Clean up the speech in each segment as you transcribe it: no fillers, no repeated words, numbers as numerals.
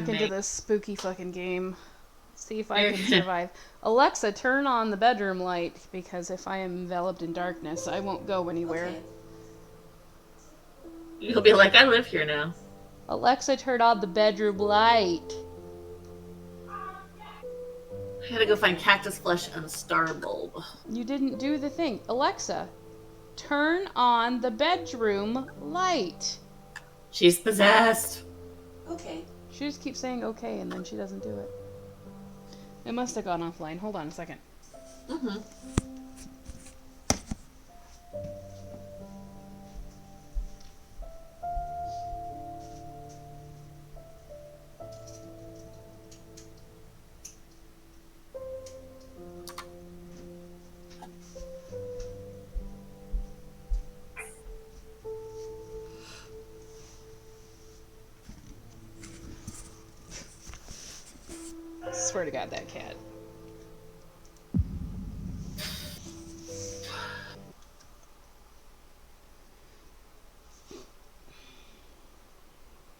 back into this spooky fucking game. See if I can survive. Alexa, turn on the bedroom light, because if I am enveloped in darkness, I won't go anywhere. Okay. You'll be like, I live here now. Alexa, turn on the bedroom light. I gotta go find cactus flesh and star bulb. You didn't do the thing. Alexa, turn on the bedroom light. She's possessed. Okay. She just keeps saying okay, and then she doesn't do it. It must have gone offline. Hold on a second. Mm-hmm. Swear to God, that cat.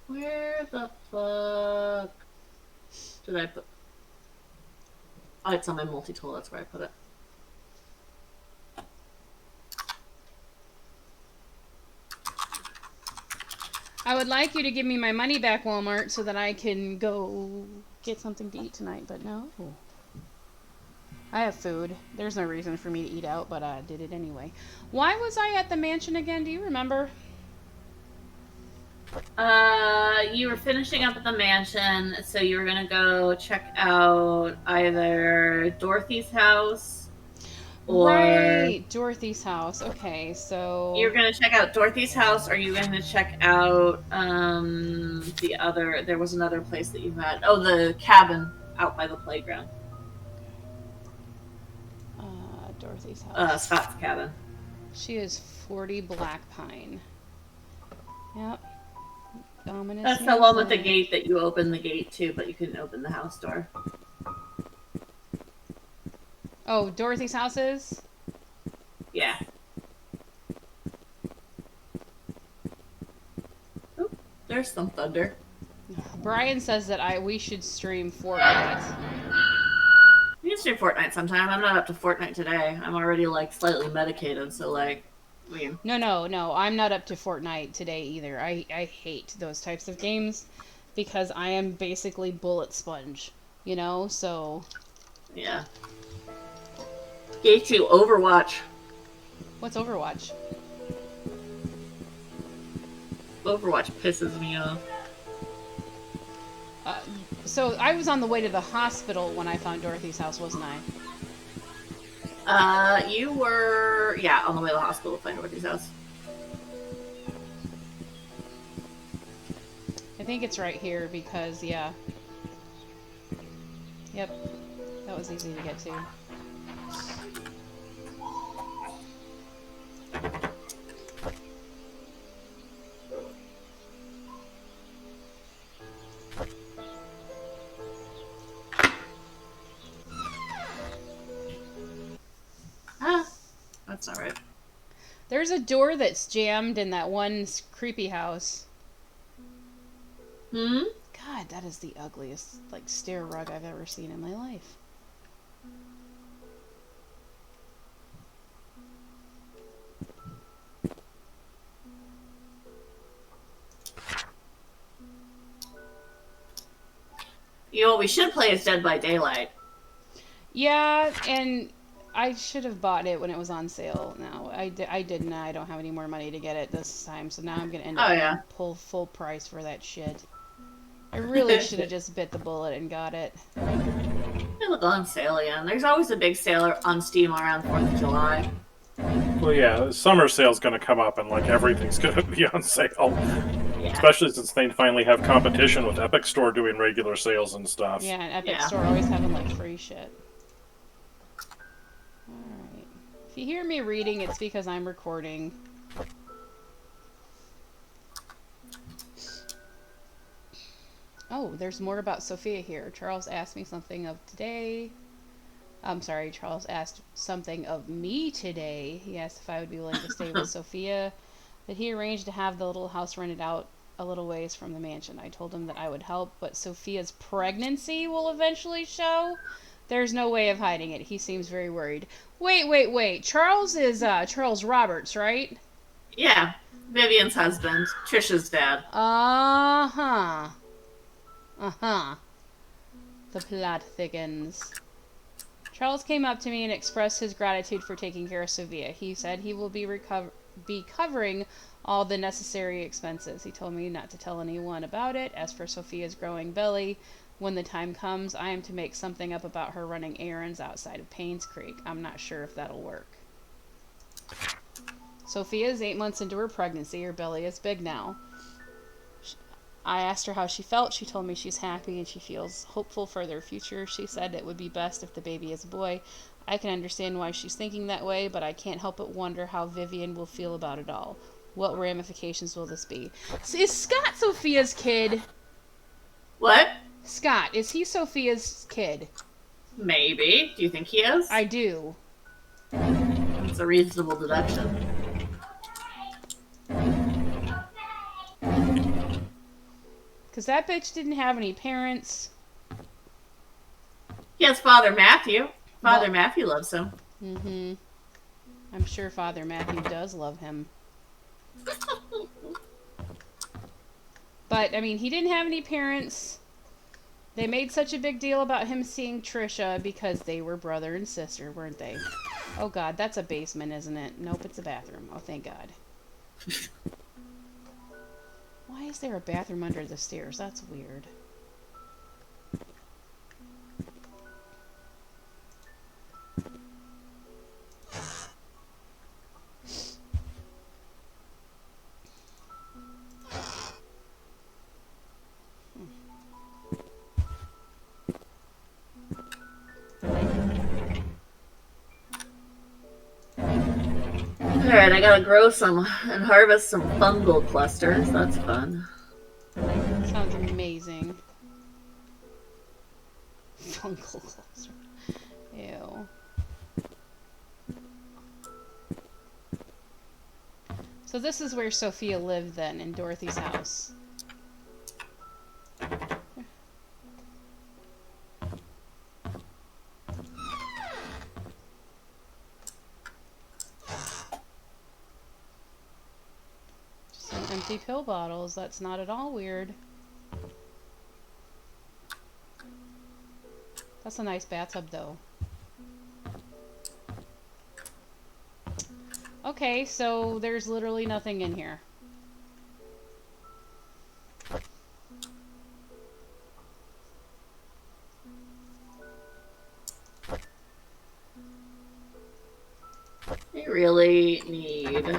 Where the fuck did I put? Oh, it's on my multi-tool. That's where I put it. I would like you to give me my money back, Walmart, so that I can go get something to eat tonight, but no. I have food. There's no reason for me to eat out, but I did it anyway. Why was I at the mansion again? Do you remember? You were finishing up at the mansion, so you were gonna go check out either Dorothy's house or Right, Dorothy's house. Okay, so you're gonna check out Dorothy's house, or you're gonna check out the other. There was another place that you had. Oh, the cabin out by the playground. Dorothy's house. Scott's cabin. She is 40 Black Pine. Yep. Ominous That's the one with the music. gate that you opened the gate to, but you couldn't open the house door. Oh, Dorothy's house is? Yeah. Oop, there's some thunder. Brian says that we should stream Fortnite. You can stream Fortnite sometime. I'm not up to Fortnite today. I'm already like slightly medicated, so like, I mean, No. I'm not up to Fortnite today either. I hate those types of games because I am basically bullet sponge, you know? So, yeah. Gate 2 Overwatch. what's Overwatch? Overwatch pisses me off. So I was on the way to the hospital when I found Dorothy's house, wasn't I? You were, yeah, on the way to the hospital to find Dorothy's house. I think it's right here because, yeah. Yep. That was easy to get to. That's not right. There's a door that's jammed in that one creepy house. Hmm? God, that is the ugliest, like, stair rug I've ever seen in my life. You know what we should play is Dead by Daylight. Yeah, and I should have bought it when it was on sale. No, I didn't. I don't have any more money to get it this time, so now I'm gonna end up yeah. pull full price for that shit. I really should have just bit the bullet and got it. It'll go on sale again. There's always a big sale on Steam around 4th of July. Well, yeah, summer sale's going to come up, and like everything's going to be on sale. Yeah. Especially since they finally have competition with Epic Store doing regular sales and stuff. Yeah, and Epic Yeah. Store always having like free shit. Alright. If you hear me reading, it's because I'm recording. Oh, there's more about Sophia here. Charles asked me something of today. I'm sorry, Charles asked something of me today. He asked if I would be willing to stay with Sophia. That he arranged to have the little house rented out a little ways from the mansion. I told him that I would help, but Sophia's pregnancy will eventually show. There's no way of hiding it. He seems very worried. Wait. Charles is Charles Roberts, right? Yeah. Vivian's husband. Trisha's dad. Uh-huh. Uh-huh. The plot thickens. Charles came up to me and expressed his gratitude for taking care of Sophia. He said he will be covering all the necessary expenses. He told me not to tell anyone about it. As for Sophia's growing belly, when the time comes, I am to make something up about her running errands outside of Painscreek. I'm not sure if that'll work. Sophia is 8 months into her pregnancy. Her belly is big now. I asked her how she felt. She told me she's happy and she feels hopeful for their future. She said it would be best if the baby is a boy. I can understand why she's thinking that way, but I can't help but wonder how Vivian will feel about it all. What ramifications will this be? Is Scott Sophia's kid? What? Scott, is he Sophia's kid? Maybe. Do you think he is? I do. It's a reasonable deduction. Because that bitch didn't have any parents. He has Father Matthew. Father Well- Matthew loves him. Mm-hmm. I'm sure Father Matthew does love him. But, I mean, he didn't have any parents. They made such a big deal about him seeing Trisha because they were brother and sister, weren't they? Oh god, that's a basement, isn't it? Nope, it's a bathroom. Oh, thank god. Why is there a bathroom under the stairs? That's weird. Alright, I gotta grow some and harvest some fungal clusters. That's fun. Sounds amazing. Fungal cluster. Ew. So this is where Sophia lived then, in Dorothy's house. Some empty pill bottles. That's not at all weird. That's a nice bathtub, though. Okay, so there's literally nothing in here. I really need...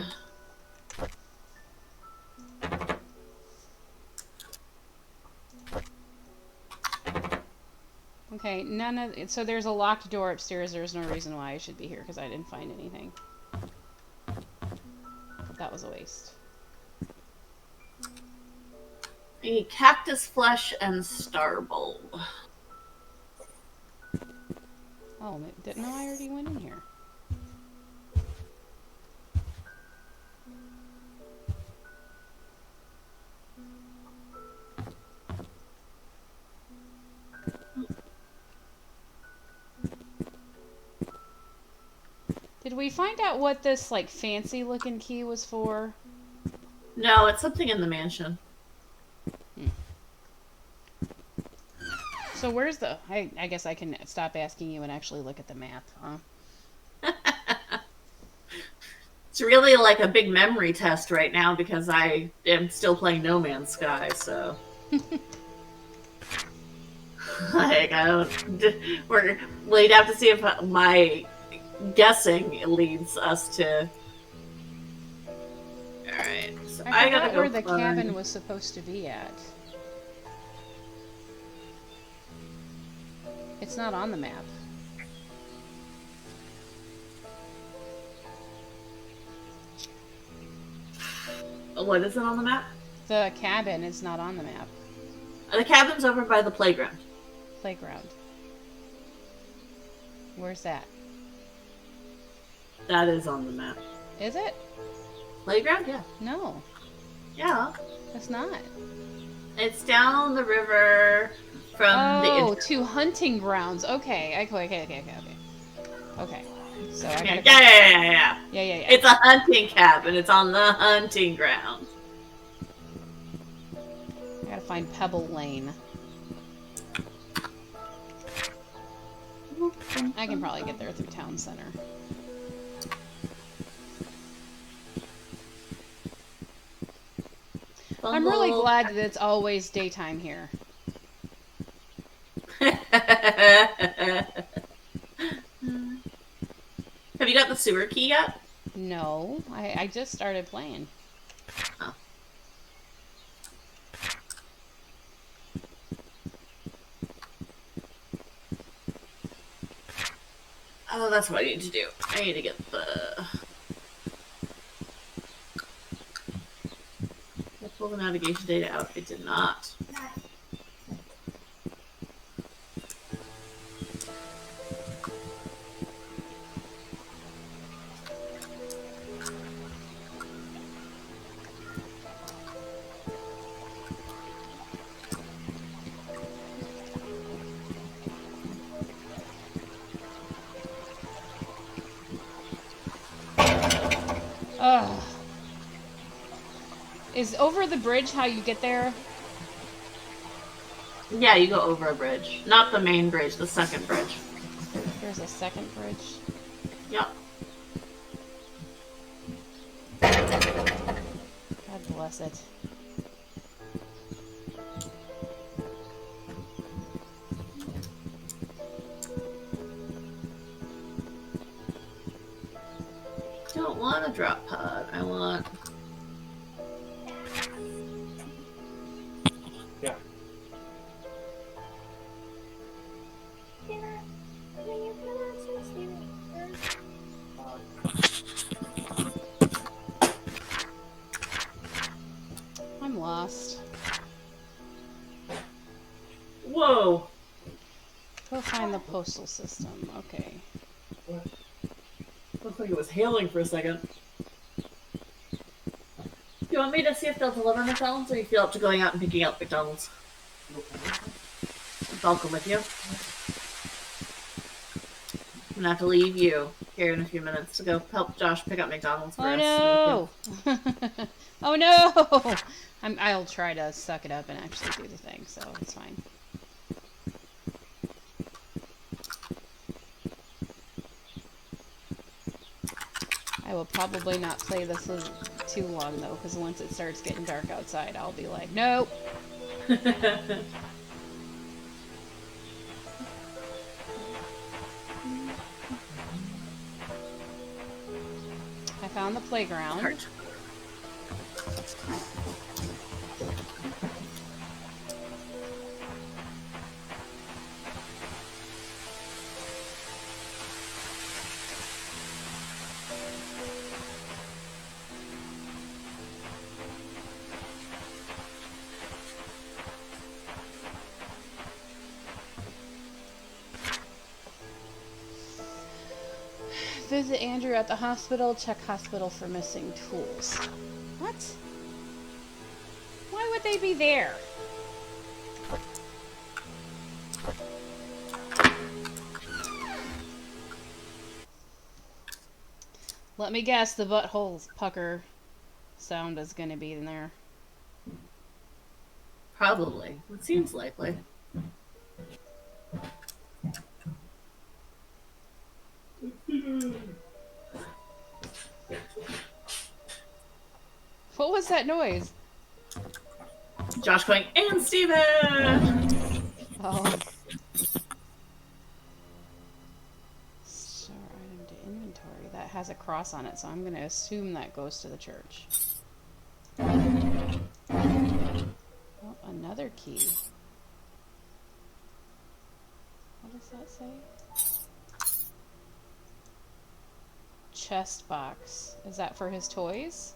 Okay, none of... So there's a locked door upstairs. There's no reason why I should be here, because I didn't find anything. But that was a waste. I need cactus flesh and star bulb. Oh, didn't know I already went in here. Did we find out what this, like, fancy-looking key was for? No, it's something in the mansion. So where's the... I guess I can stop asking you and actually look at the map, huh? It's really like a big memory test right now because I am still playing No Man's Sky, so... like, I don't... we'd have to see if my guessing leads us to... Alright, so I gotta forgot go where the find... cabin was supposed to be at. It's not on the map. What is it on the map? The cabin is not on the map. The cabin's over by the playground. Playground. Where's that? That is on the map. Is it? Playground? Yeah. No. Yeah. It's not. It's down the river from Oh, the... to hunting grounds. Okay. Okay. So I gotta. Yeah. Yeah. It's a hunting cabin. It's on the hunting ground. I gotta find Pebble Lane. I can probably get there through town center. I'm really glad that it's always daytime here. Have you got the sewer key yet? No, I just started playing. Oh. Oh, that's what I need to do. I need to get the... I pulled the navigation data out. It did not. Ugh. Is over the bridge how you get there? Yeah, you go over a bridge. Not the main bridge, the second bridge. There's a second bridge. Yep. God bless it. I don't want a drop pod. I want... Yeah. I'm lost. Whoa! Go find the postal system. Okay. What? Looks like it was hailing for a second. You want me to see if they'll deliver McDonald's, or you feel up to going out and picking up McDonald's? I'll come with you. I'm gonna have to leave you here in a few minutes to go help Josh pick up McDonald's for us. Oh no! Oh no! I'll try to suck it up and actually do the thing, so it's fine. I will probably not play this too long though, because once it starts getting dark outside, I'll be like, nope. I found the playground. Heart. Visit Andrew at the hospital. Check hospital for missing tools. What? Why would they be there? Let me guess, the butthole pucker sound is going to be in there. Probably. It seems likely. What was that noise? Josh going, and Steven! Oh. Store item to inventory. That has a cross on it, so I'm going to assume that goes to the church. Oh, another key. What does that say? Chest box. Is that for his toys?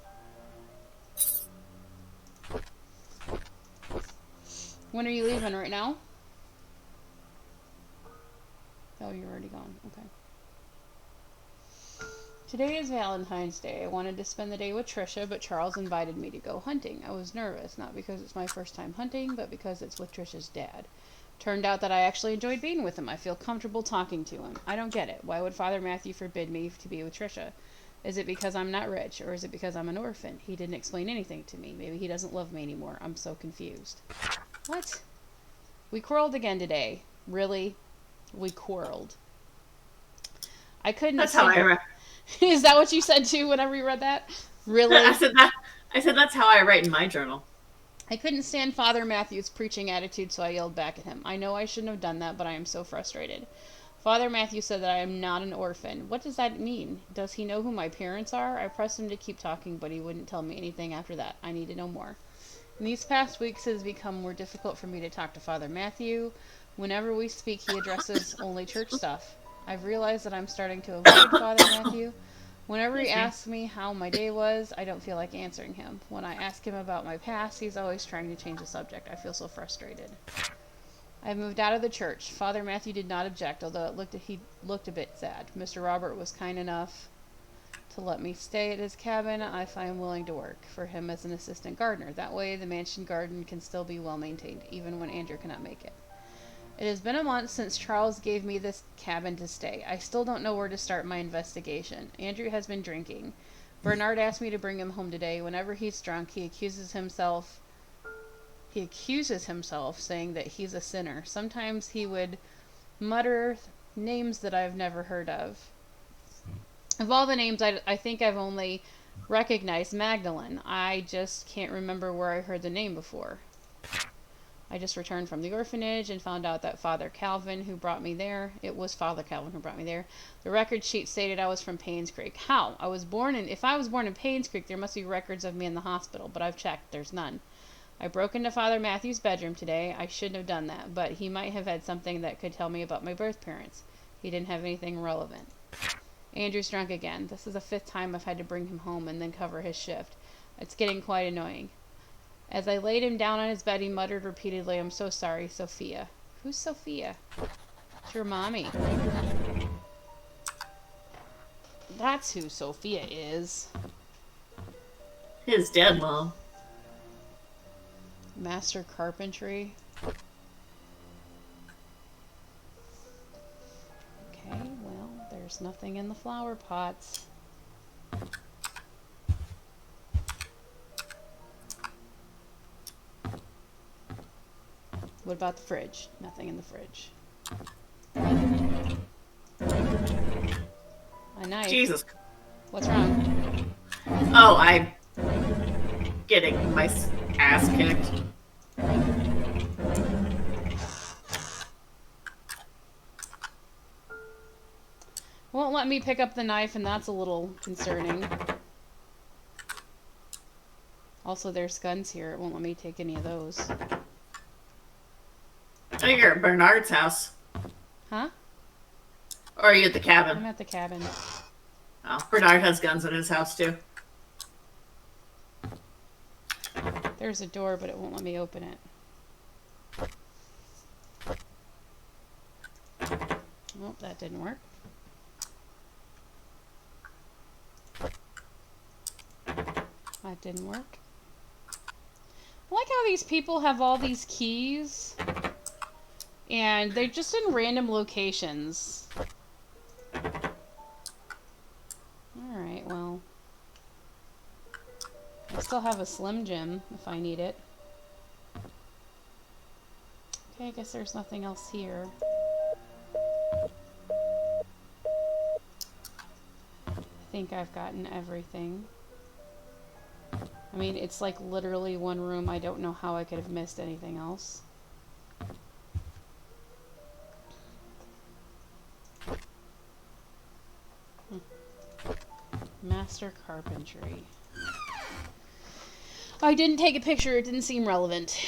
When are you leaving? Right now? Oh, you're already gone. Okay. Today is Valentine's Day. I wanted to spend the day with Trisha, but Charles invited me to go hunting. I was nervous, not because it's my first time hunting, but because it's with Trisha's dad. Turned out that I actually enjoyed being with him. I feel comfortable talking to him. I don't get it. Why would Father Matthew forbid me to be with Trisha? Is it because I'm not rich, or is it because I'm an orphan? He didn't explain anything to me. Maybe he doesn't love me anymore. I'm so confused. What? We quarreled again today. Really? We quarreled. I couldn't. That's how I read. Is that what you said too whenever you read that? Really? I said that. I said that's how I write in my journal. I couldn't stand Father Matthew's preaching attitude, so I yelled back at him. I know I shouldn't have done that, but I am so frustrated. Father Matthew said that I am not an orphan. What does that mean? Does he know who my parents are? I pressed him to keep talking, but he wouldn't tell me anything after that. I need to know more. In these past weeks, it has become more difficult for me to talk to Father Matthew. Whenever we speak, he addresses only church stuff. I've realized that I'm starting to avoid Father Matthew. Whenever he asks me how my day was, I don't feel like answering him. When I ask him about my past, he's always trying to change the subject. I feel so frustrated. I've moved out of the church. Father Matthew did not object, although he looked a bit sad. Mr. Robert was kind enough to let me stay at his cabin if I am willing to work for him as an assistant gardener. That way, the mansion garden can still be well maintained, even when Andrew cannot make it. It has been a month since Charles gave me this cabin to stay. I still don't know where to start my investigation. Andrew has been drinking. Bernard asked me to bring him home today. Whenever he's drunk, he accuses himself, saying that he's a sinner. Sometimes he would mutter names that I've never heard of. Of all the names, I think I've only recognized Magdalene. I just can't remember where I heard the name before. I just returned from the orphanage and found out that Father Calvin, who brought me there, it was Father Calvin who brought me there. The record sheet stated I was from Painscreek. How? If I was born in Painscreek, there must be records of me in the hospital, but I've checked. There's none. I broke into Father Matthew's bedroom today. I shouldn't have done that, but he might have had something that could tell me about my birth parents. He didn't have anything relevant. Andrew's drunk again. This is the 5th time I've had to bring him home and then cover his shift. It's getting quite annoying. As I laid him down on his bed, he muttered repeatedly, I'm so sorry, Sophia. Who's Sophia? It's your mommy. That's who Sophia is. His dead mom. Master Carpentry. Okay, well, there's nothing in the flower pots. What about the fridge? Nothing in the fridge. A knife. Jesus. What's wrong? Oh, I'm getting my ass kicked. Won't let me pick up the knife, and that's a little concerning. Also, there's guns here. It won't let me take any of those. Oh, you're at Bernard's house. Huh? Or are you at the cabin? I'm at the cabin. Oh, Bernard has guns in his house, too. There's a door, but it won't let me open it. Nope, that didn't work. That didn't work. I like how these people have all these keys. And they're just in random locations. Alright, well. I still have a Slim Jim if I need it. Okay, I guess there's nothing else here. I think I've gotten everything. I mean, it's like literally one room. I don't know how I could have missed anything else. Master Carpentry. I didn't take a picture. It didn't seem relevant.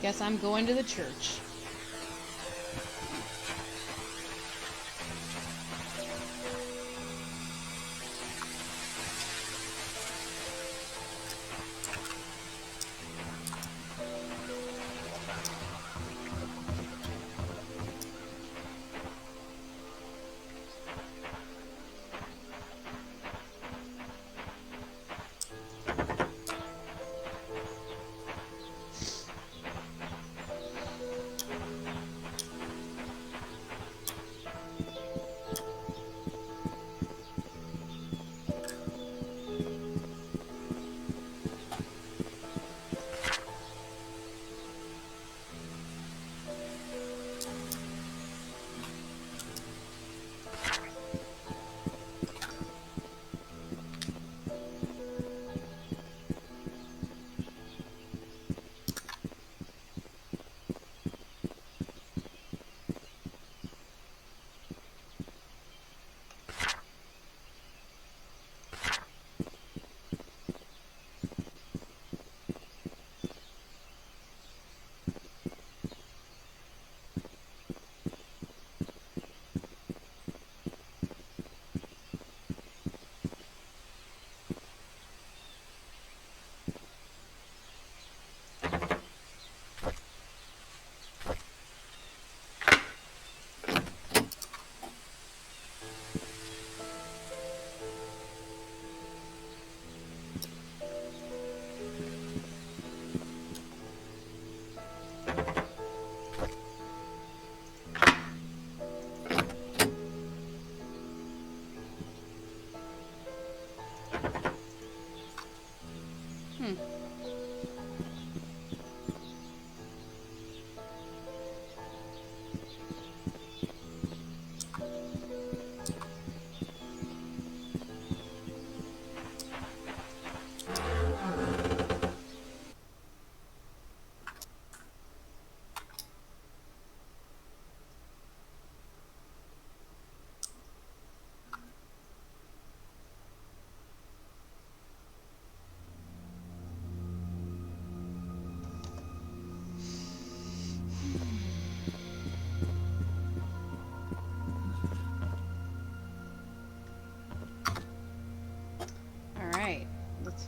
Guess I'm going to the church.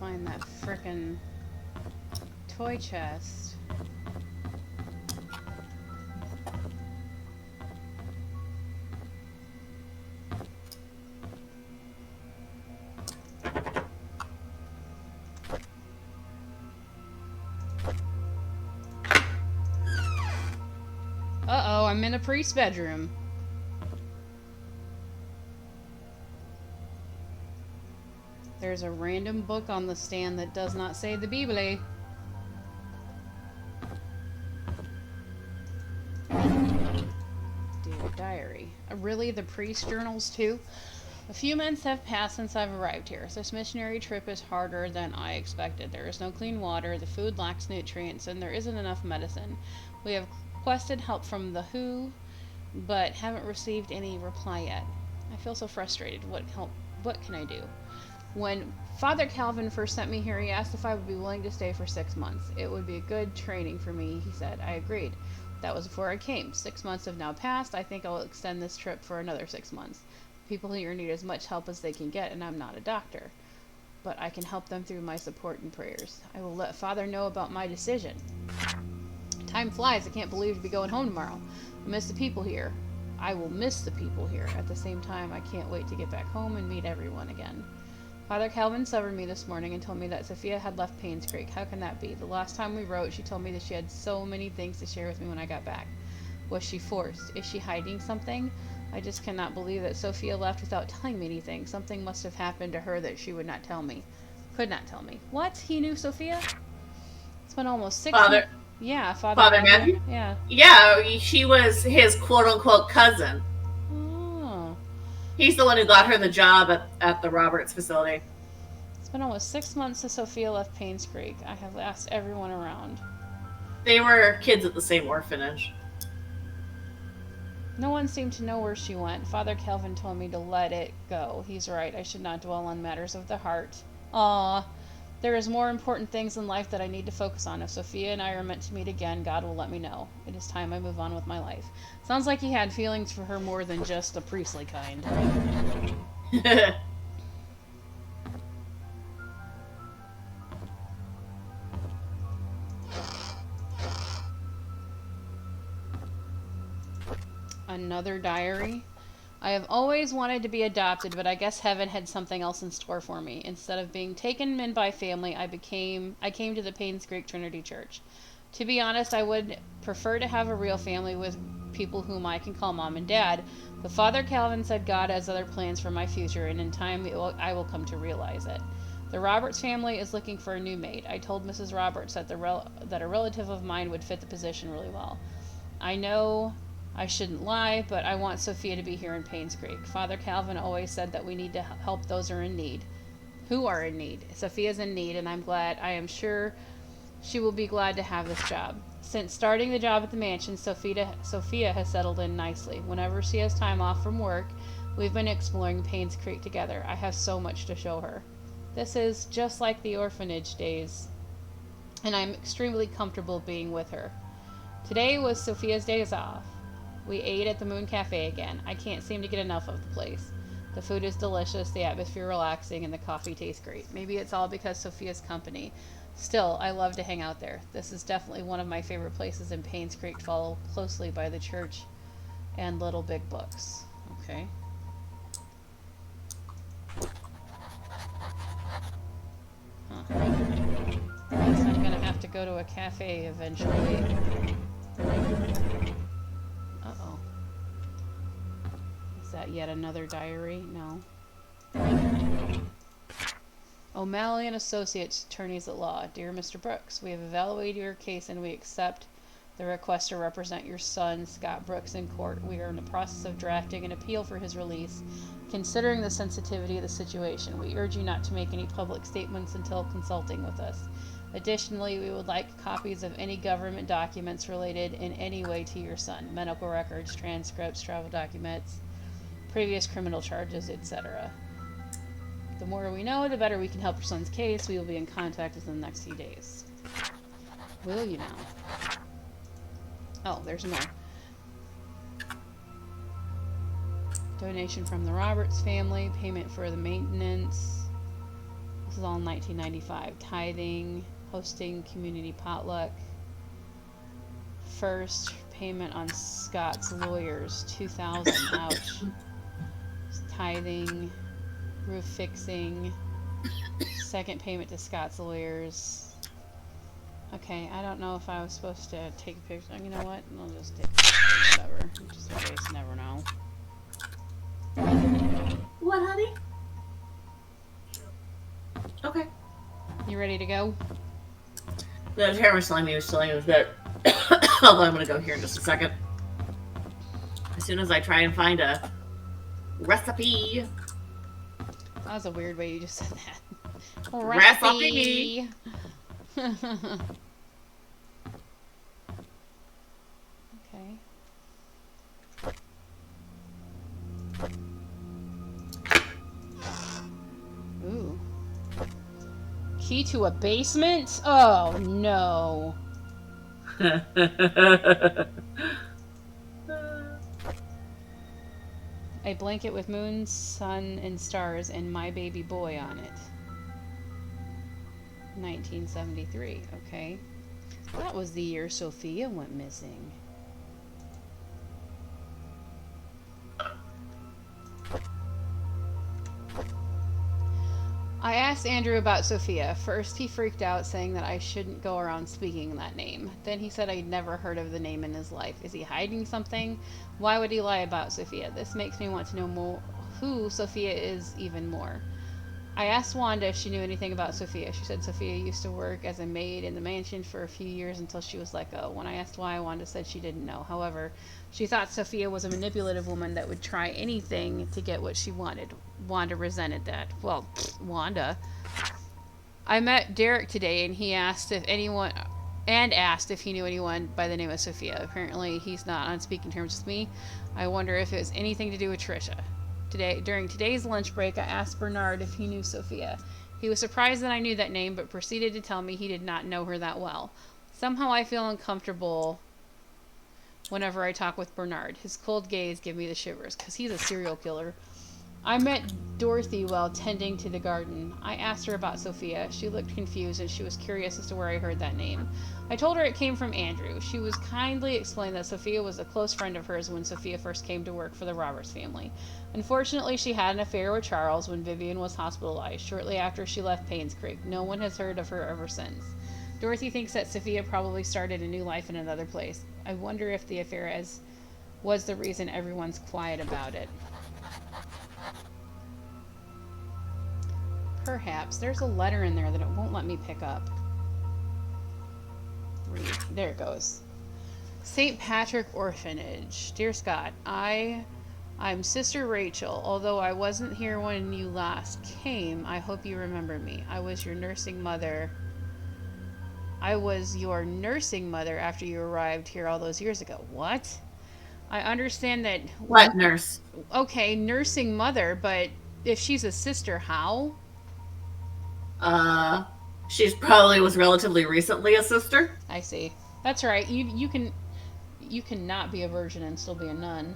find that frickin' toy chest. Uh-oh, I'm in a priest's bedroom. There's a random book on the stand that does not say the Bible. Dear diary. Really? The priest journals too? A few months have passed since I've arrived here. This missionary trip is harder than I expected. There is no clean water, the food lacks nutrients, and there isn't enough medicine. We have requested help from the WHO, but haven't received any reply yet. I feel so frustrated. What can I do? When Father Calvin first sent me here, he asked if I would be willing to stay for 6 months. It would be a good training for me, he said. I agreed. That was before I came. 6 months have now passed. I think I'll extend this trip for another 6 months. People here need as much help as they can get, and I'm not a doctor. But I can help them through my support and prayers. I will let Father know about my decision. Time flies. I can't believe to be going home tomorrow. I miss the people here. I will miss the people here. At the same time, I can't wait to get back home and meet everyone again. Father Calvin summoned me this morning and told me that Sophia had left Painscreek. How can that be? The last time we wrote, she told me that she had so many things to share with me when I got back. Was she forced? Is she hiding something? I just cannot believe that Sophia left without telling me anything. Something must have happened to her that she would not tell me. Could not tell me. What? He knew Sophia? It's been almost 6 months. Yeah, Father Matthew? Yeah. Yeah, she was his quote-unquote cousin. Oh. He's the one who got her the job at the Roberts facility. It's been almost 6 months since Sophia left Painscreek. I have asked everyone around. They were kids at the same orphanage. No one seemed to know where she went. Father Calvin told me to let it go. He's right. I should not dwell on matters of the heart. Aw. There is more important things in life that I need to focus on. If Sophia and I are meant to meet again, God will let me know. It is time I move on with my life. Sounds like he had feelings for her more than just the priestly kind. Another diary. I have always wanted to be adopted, but I guess heaven had something else in store for me. Instead of being taken in by family, I came to the Painscreek Trinity Church. To be honest, I would prefer to have a real family with people whom I can call Mom and Dad, but Father Calvin said God has other plans for my future, and in time I will come to realize it. The Roberts family is looking for a new maid. I told Mrs. Roberts that a relative of mine would fit the position really well. I know I shouldn't lie, but I want Sophia to be here in Painscreek. Father Calvin always said that we need to help those who are in need. Who are in need? Sophia's in need, and I am sure she will be glad to have this job. Since starting the job at the mansion, Sophia has settled in nicely. Whenever she has time off from work, we've been exploring Painscreek together. I have so much to show her. This is just like the orphanage days, and I'm extremely comfortable being with her. Today was Sophia's days off. We ate at the Moon Cafe again. I can't seem to get enough of the place. The food is delicious, the atmosphere relaxing, and the coffee tastes great. Maybe it's all because Sophia's company. Still, I love to hang out there. This is definitely one of my favorite places in Painscreek, followed closely by the church and Little Big Books. Okay. Huh. I guess I'm gonna have to go to a cafe eventually. Uh-oh. Is that yet another diary? No. O'Malley and Associates, Attorneys at Law. Dear Mr. Brooks, we have evaluated your case and we accept the request to represent your son, Scott Brooks, in court. We are in the process of drafting an appeal for his release. Considering the sensitivity of the situation, we urge you not to make any public statements until consulting with us. Additionally, we would like copies of any government documents related in any way to your son, medical records, transcripts, travel documents, previous criminal charges, etc. The more we know, the better we can help your son's case. We will be in contact within the next few days. Will you now? Oh, there's more. Donation from the Roberts family, payment for the maintenance, This is all in 1995. Tithing, hosting community potluck. First payment on Scott's lawyers, $2,000. Ouch. Tithing, roof fixing. Second payment to Scott's lawyers. Okay, I don't know if I was supposed to take a picture. You know what? I'll just take a picture. Whatever. Just in case, never know. What, honey? Okay. You ready to go? The camera's telling me it was telling me that. Although I'm gonna go here in just a second. As soon as I try and find a recipe. That was a weird way you just said that. Recipe. Okay. Ooh. Key to a basement? Oh no. A blanket with moon, sun, and stars and my baby boy on it. 1973. Okay. That was the year Sophia went missing. I asked Andrew about Sophia. First, he freaked out, saying that I shouldn't go around speaking that name. Then he said I'd never heard of the name in his life. Is he hiding something? Why would he lie about Sophia? This makes me want to know more who Sophia is even more. I asked Wanda if she knew anything about Sophia. She said Sophia used to work as a maid in the mansion for a few years until she was let go. When I asked why, Wanda said she didn't know. However, she thought Sophia was a manipulative woman that would try anything to get what she wanted. Wanda resented that. Well, Wanda. I met Derek today and he asked if anyone asked if he knew anyone by the name of Sophia. Apparently he's not on speaking terms with me. I wonder if it was anything to do with Trisha. During today's lunch break, I asked Bernard if he knew Sophia. He was surprised that I knew that name, but proceeded to tell me he did not know her that well. Somehow I feel uncomfortable whenever I talk with Bernard. His cold gaze gives me the shivers, because he's a serial killer. I met Dorothy while tending to the garden. I asked her about Sophia. She looked confused and she was curious as to where I heard that name. I told her it came from Andrew. She was kindly explained that Sophia was a close friend of hers when Sophia first came to work for the Roberts family. Unfortunately, she had an affair with Charles when Vivian was hospitalized shortly after she left Painscreek. No one has heard of her ever since. Dorothy thinks that Sophia probably started a new life in another place. I wonder if the affair was the reason everyone's quiet about it. Perhaps. There's a letter in there that it won't let me pick up. Read. There it goes. St. Patrick Orphanage. Dear Scott, I'm Sister Rachel. Although I wasn't here when you last came, I hope you remember me. I was your nursing mother after you arrived here all those years ago. What? I understand that... What nurse? Okay, nursing mother, but if she's a sister, how? She's probably was relatively recently a sister. I see. That's right. You can not be a virgin and still be a nun.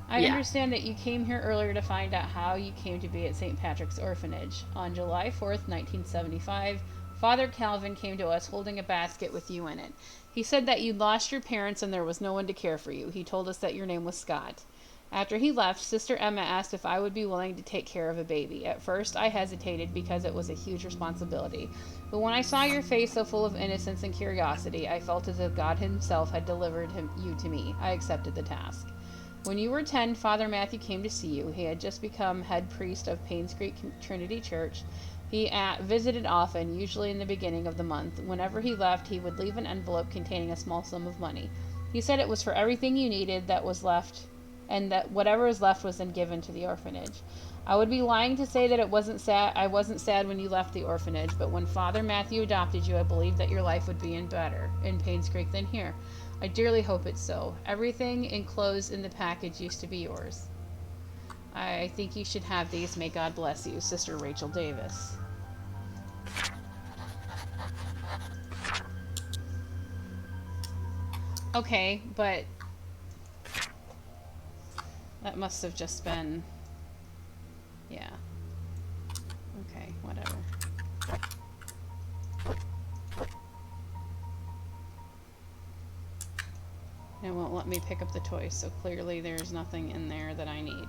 I understand that you came here earlier to find out how you came to be at St. Patrick's Orphanage. On July 4th, 1975, Father Calvin came to us holding a basket with you in it. He said that you'd lost your parents and there was no one to care for you. He told us that your name was Scott. After he left, Sister Emma asked if I would be willing to take care of a baby. At first, I hesitated because it was a huge responsibility. But when I saw your face so full of innocence and curiosity, I felt as if God himself had delivered you to me. I accepted the task. When you were 10, Father Matthew came to see you. He had just become head priest of Painscreek Trinity Church. He visited often, usually in the beginning of the month. Whenever he left, he would leave an envelope containing a small sum of money. He said it was for everything you needed that was left, and that whatever was left was then given to the orphanage. I would be lying to say that I wasn't sad when you left the orphanage, but when Father Matthew adopted you, I believed that your life would be better in Painscreek than here. I dearly hope it's so. Everything enclosed in the package used to be yours. I think you should have these. May God bless you, Sister Rachel Davis. Okay, but that must have just been... Yeah. Okay, whatever. And it won't let me pick up the toys, so clearly there's nothing in there that I need.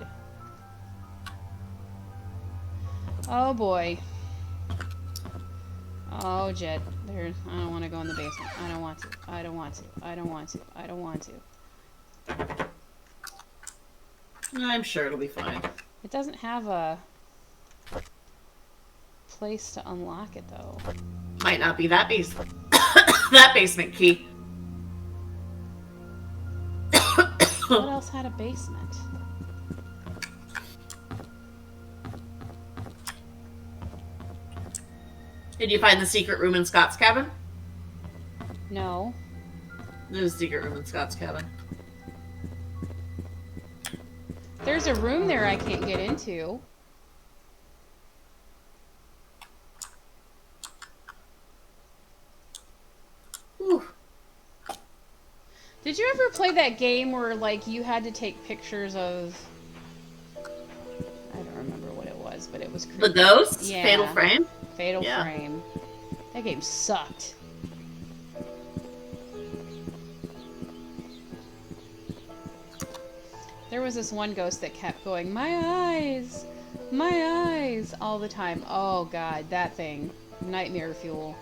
Oh boy. Oh, Jet. I don't want to go in the basement. I don't want to. I don't want to. I don't want to. I don't want to. I'm sure it'll be fine. It doesn't have a place to unlock it, though. Might not be that that basement key. What else had a basement? Did you find the secret room in Scott's cabin? No. There's a secret room in Scott's cabin. There's a room there I can't get into. Whew. Did you ever play that game where, like, you had to take pictures of... I don't remember what it was, but it was creepy. The ghosts? Yeah. Fatal Frame? Fatal Frame. That game sucked. There was this one ghost that kept going, my eyes, all the time. Oh god, that thing. Nightmare fuel.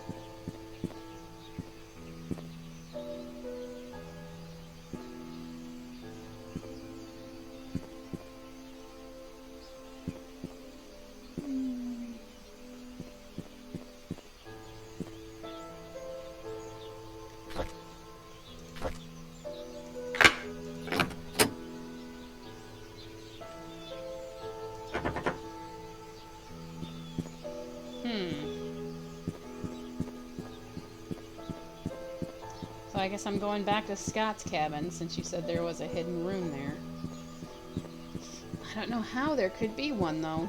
So I guess I'm going back to Scott's cabin since you said there was a hidden room there. I don't know how there could be one though.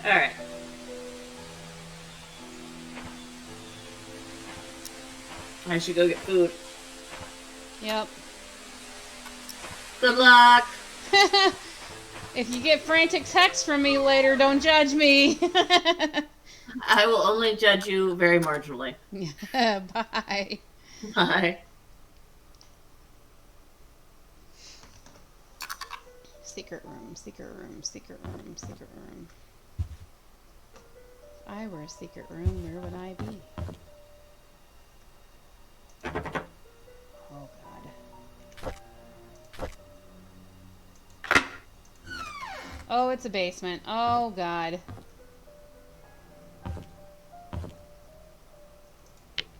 Alright. I should go get food. Yep. Good luck! If you get frantic texts from me later, don't judge me. I will only judge you very marginally. Bye. Bye. Secret room, secret room, secret room, secret room. If I were a secret room, where would I be? Oh god. Oh, it's a basement. Oh god.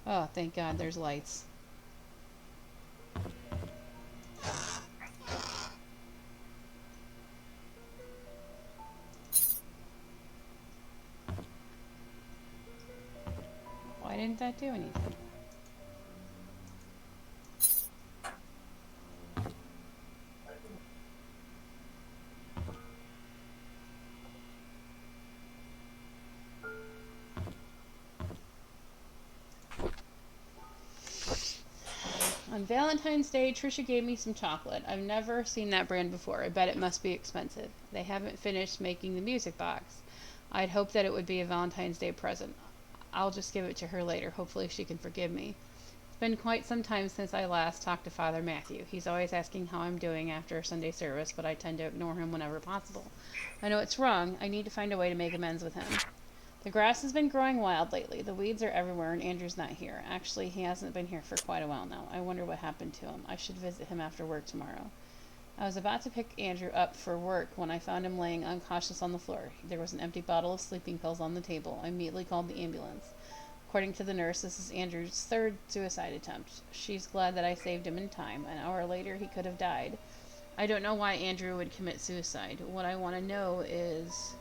Oh, thank god there's lights. Why didn't that do anything? On Valentine's Day, Trisha gave me some chocolate. I've never seen that brand before. I bet it must be expensive. They haven't finished making the music box. I'd hoped that it would be a Valentine's Day present. I'll just give it to her later. Hopefully she can forgive me. It's been quite some time since I last talked to Father Matthew. He's always asking how I'm doing after Sunday service, but I tend to ignore him whenever possible. I know it's wrong. I need to find a way to make amends with him. The grass has been growing wild lately. The weeds are everywhere, and Andrew's not here. Actually, he hasn't been here for quite a while now. I wonder what happened to him. I should visit him after work tomorrow. I was about to pick Andrew up for work when I found him laying unconscious on the floor. There was an empty bottle of sleeping pills on the table. I immediately called the ambulance. According to the nurse, this is Andrew's third suicide attempt. She's glad that I saved him in time. An hour later, he could have died. I don't know why Andrew would commit suicide. What I know is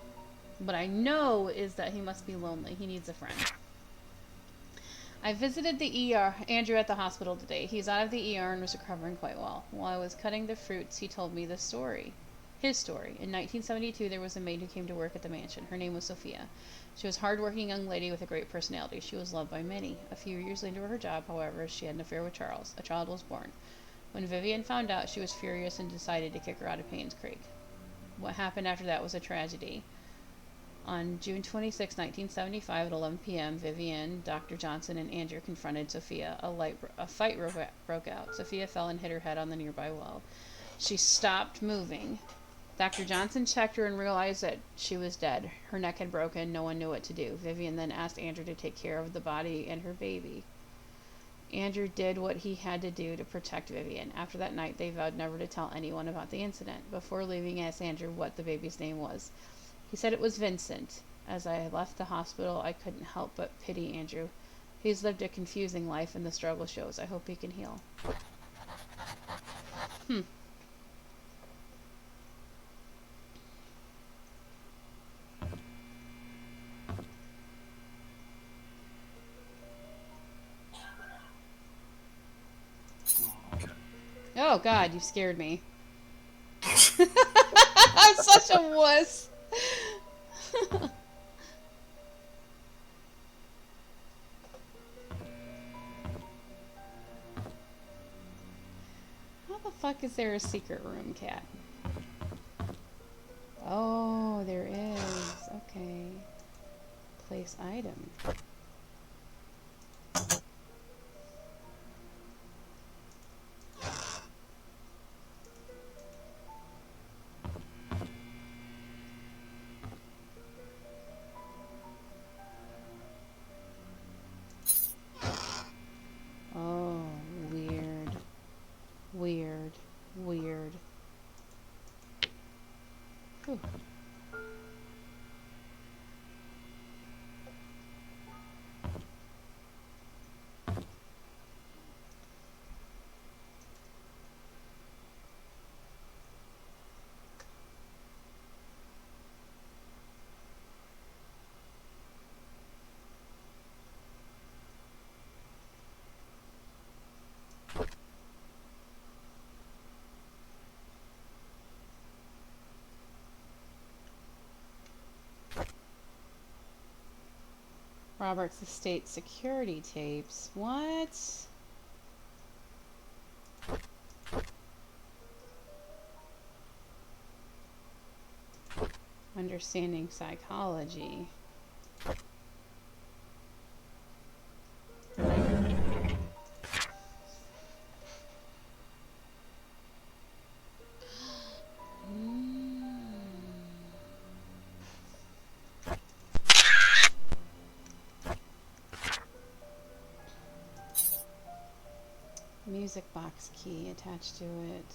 that he must be lonely. He needs a friend. I visited the Andrew at the hospital today. He's out of the ER and was recovering quite well. While I was cutting the fruits, he told me his story. In 1972, there was a maid who came to work at the mansion. Her name was Sophia. She was a hard-working young lady with a great personality. She was loved by many. A few years into her job, however, she had an affair with Charles. A child was born. When Vivian found out, she was furious and decided to kick her out of Painscreek. What happened after that was a tragedy. On June 26, 1975, at 11 p.m., Vivian, Dr. Johnson, and Andrew confronted Sophia. A fight broke out. Sophia fell and hit her head on the nearby wall. She stopped moving. Dr. Johnson checked her and realized that she was dead. Her neck had broken. No one knew what to do. Vivian then asked Andrew to take care of the body and her baby. Andrew did what he had to do to protect Vivian. After that night, they vowed never to tell anyone about the incident. Before leaving, I asked Andrew what the baby's name was. He said it was Vincent. As I left the hospital, I couldn't help but pity Andrew. He's lived a confusing life, and the struggle shows. I hope he can heal. Oh, God, you scared me. I'm such a wuss. How the fuck is there a secret room, cat? Oh, there is. Okay. Place item. Oh, weird. Weird. Weird. Whew. Robert's estate security tapes. What? Understanding psychology. Music box key attached to it.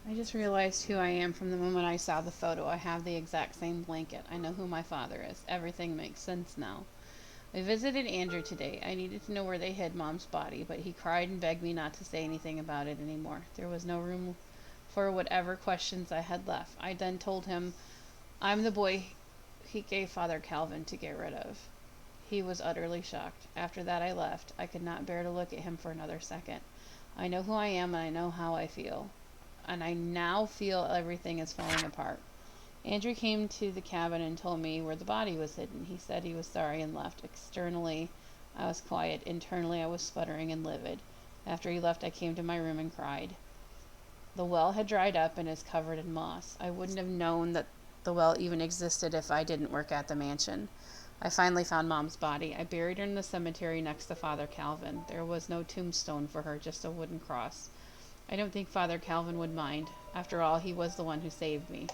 I just realized who I am from the moment I saw the photo. I have the exact same blanket. I know who my father is. Everything makes sense now. I visited Andrew today. I needed to know where they hid Mom's body, but he cried and begged me not to say anything about it anymore. There was no room for whatever questions I had left. I then told him I'm the boy he gave Father Calvin to get rid of. He was utterly shocked. After that I left. I could not bear to look at him for another second. I know who I am and I know how I feel. And I now feel everything is falling apart. Andrew came to the cabin and told me where the body was hidden. He said he was sorry and left. Externally, I was quiet. Internally, I was sputtering and livid. After he left, I came to my room and cried. The well had dried up and is covered in moss. I wouldn't have known that the well even existed if I didn't work at the mansion. I finally found Mom's body. I buried her in the cemetery next to Father Calvin. There was no tombstone for her, just a wooden cross. I don't think Father Calvin would mind. After all, he was the one who saved me.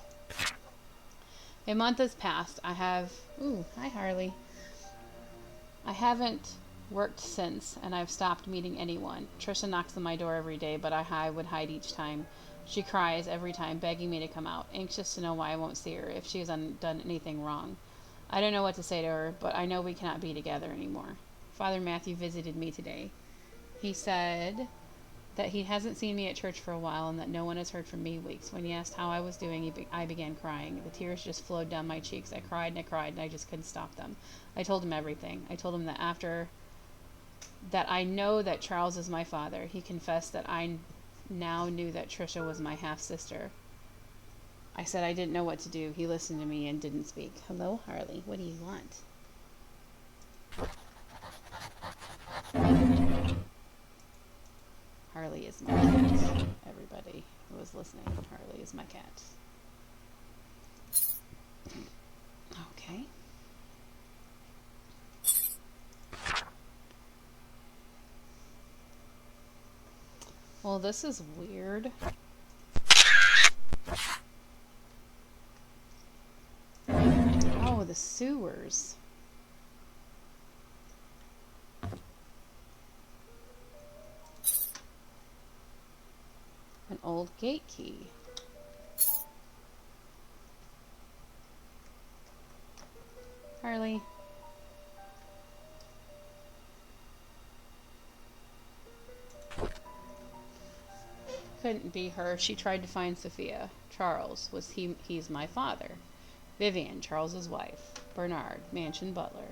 A month has passed. Ooh, hi Harley. I haven't worked since, and I've stopped meeting anyone. Trisha knocks on my door every day, but I would hide each time. She cries every time, begging me to come out, anxious to know why I won't see her, if she has done anything wrong. I don't know what to say to her, but I know we cannot be together anymore. Father Matthew visited me today. He said that he hasn't seen me at church for a while and that no one has heard from me weeks. When he asked how I was doing, I began crying. The tears just flowed down my cheeks. I cried and I cried and I just couldn't stop them. I told him everything. I told him that after that I know that Charles is my father. He confessed that I now knew that Trisha was my half-sister. I said I didn't know what to do. He listened to me and didn't speak. Hello, Harley. What do you want? Harley is my cat. Everybody who was listening, Harley is my cat. Okay. Well, this is weird. Oh, the sewers. An old gate key. Harley. Couldn't be her. She tried to find Sophia. Charles he's my father. Vivian, Charles's wife. Bernard, mansion butler.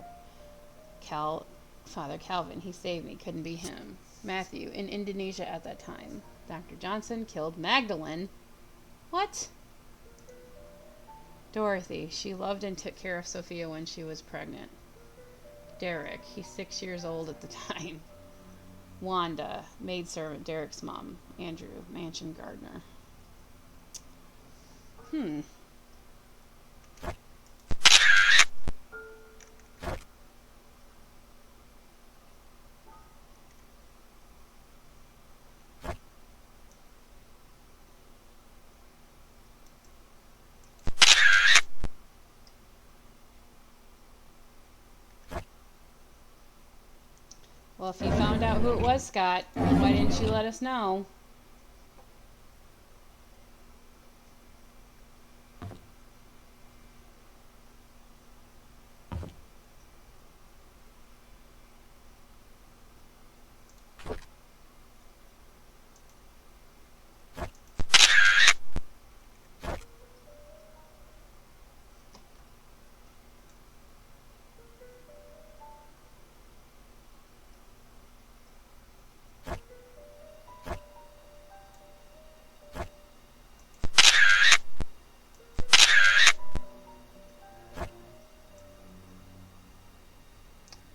Father Calvin, he saved me. Couldn't be him. Matthew, in Indonesia at that time. Dr. Johnson killed Magdalene. What? Dorothy, she loved and took care of Sophia when she was pregnant. Derek, he's 6 years old at the time. Wanda, maidservant, Derek's mom. Andrew, mansion gardener. Well, if you found out who it was, Scott, why didn't you let us know?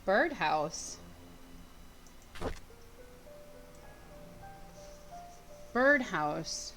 Birdhouse. Birdhouse.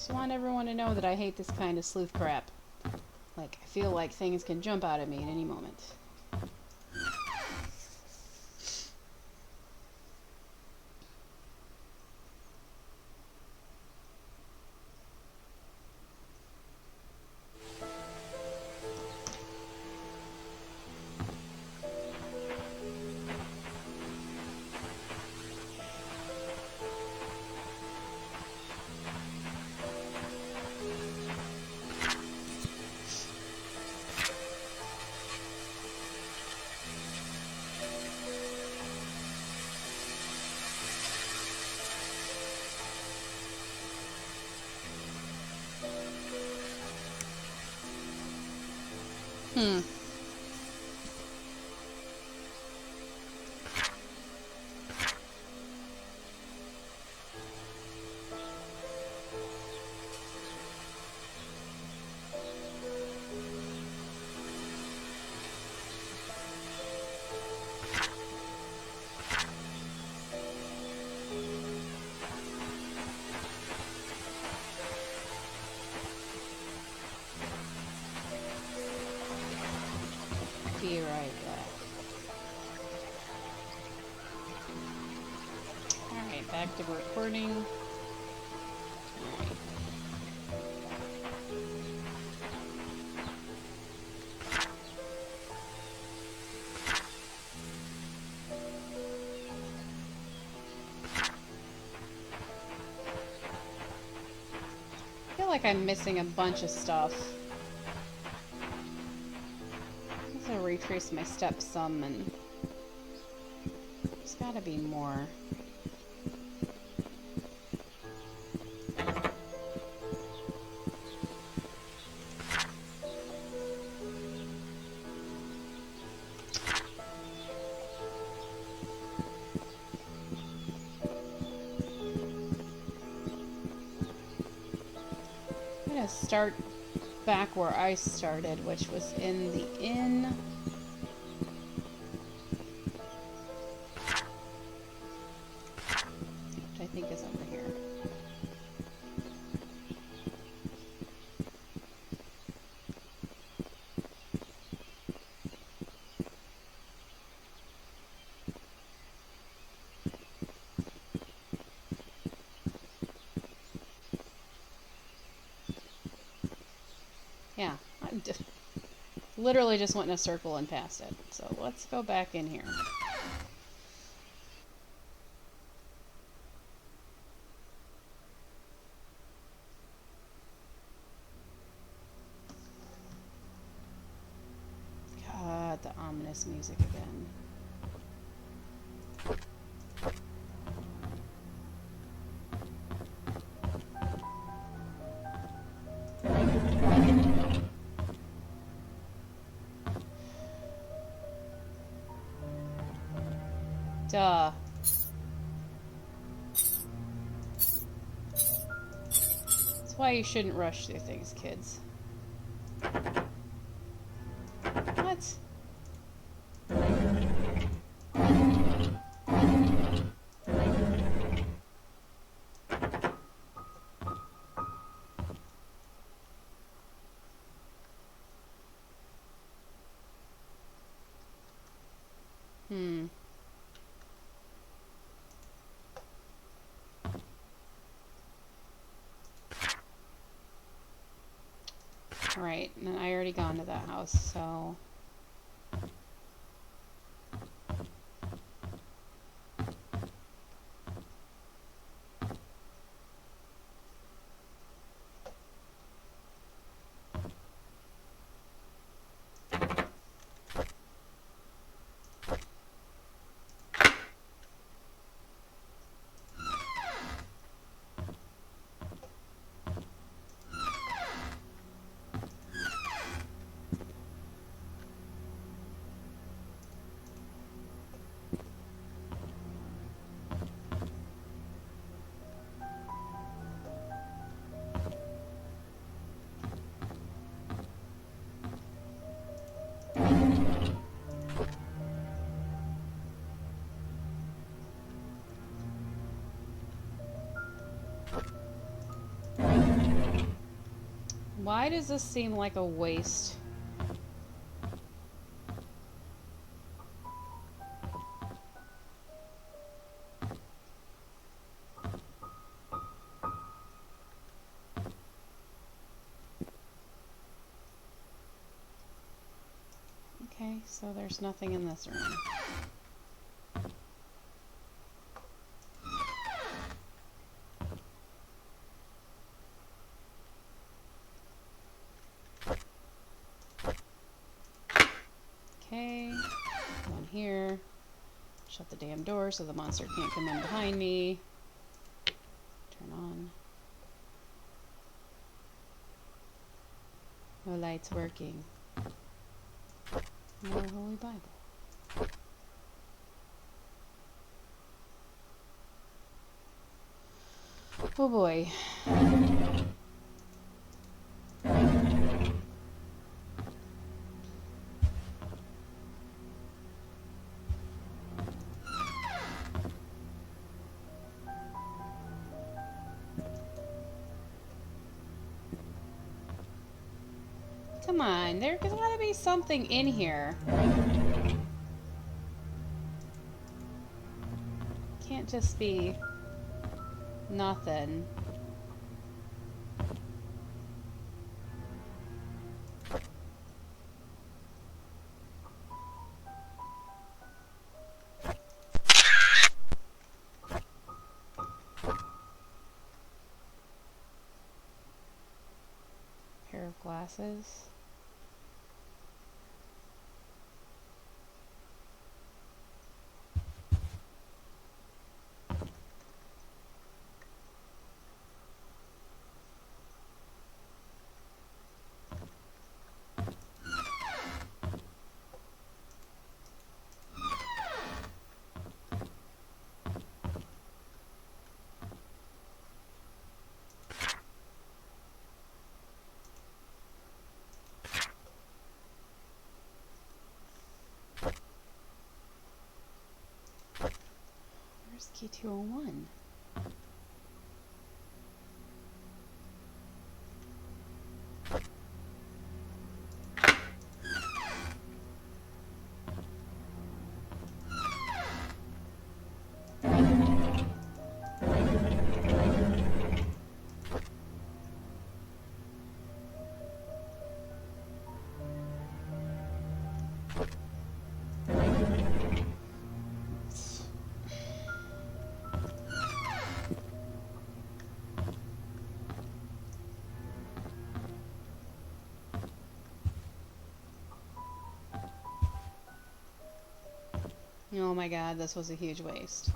just want everyone to know that I hate this kind of sleuth crap. Like, I feel like things can jump out at me at any moment. Hmm. Be right back. Alright, back to recording. Alright. I feel like I'm missing a bunch of stuff. I'm gonna retrace my steps some, and there's gotta be more. I'm gonna start back where I started, which was in the inn. Which I think is over here. Yeah, I'm just literally just went in a circle and passed it. So let's go back in here. God, the ominous music again. Duh. That's why you shouldn't rush through things, kids. What? Hmm. Right, and I already gone to that house, so... Why does this seem like a waste? Okay, so there's nothing in this room. Okay, one here. Shut the damn door so the monster can't come in behind me. Turn on. No lights working. No Holy Bible. Oh boy. Come on, there's gotta be something in here. Can't just be nothing. Pair of glasses. Where's key 201? Oh my god, this was a huge waste.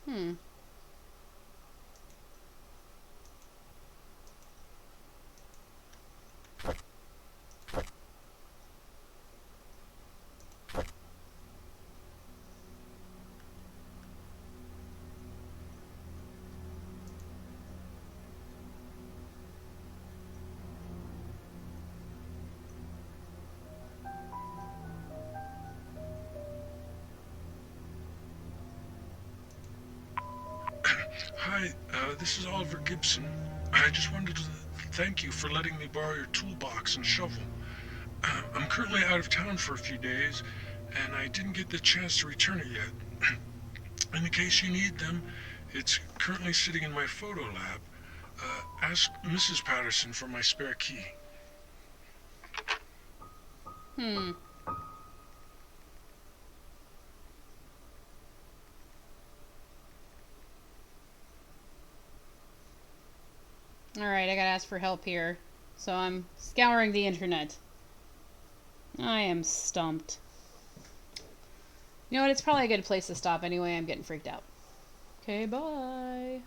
Hmm. Hi, this is Oliver Gibson. I just wanted to thank you for letting me borrow your toolbox and shovel. I'm currently out of town for a few days, and I didn't get the chance to return it yet. In the case you need them, it's currently sitting in my photo lab. Ask Mrs. Patterson for my spare key. Hmm. Alright, I gotta ask for help here. So I'm scouring the internet. I am stumped. You know what? It's probably a good place to stop anyway. I'm getting freaked out. Okay, bye.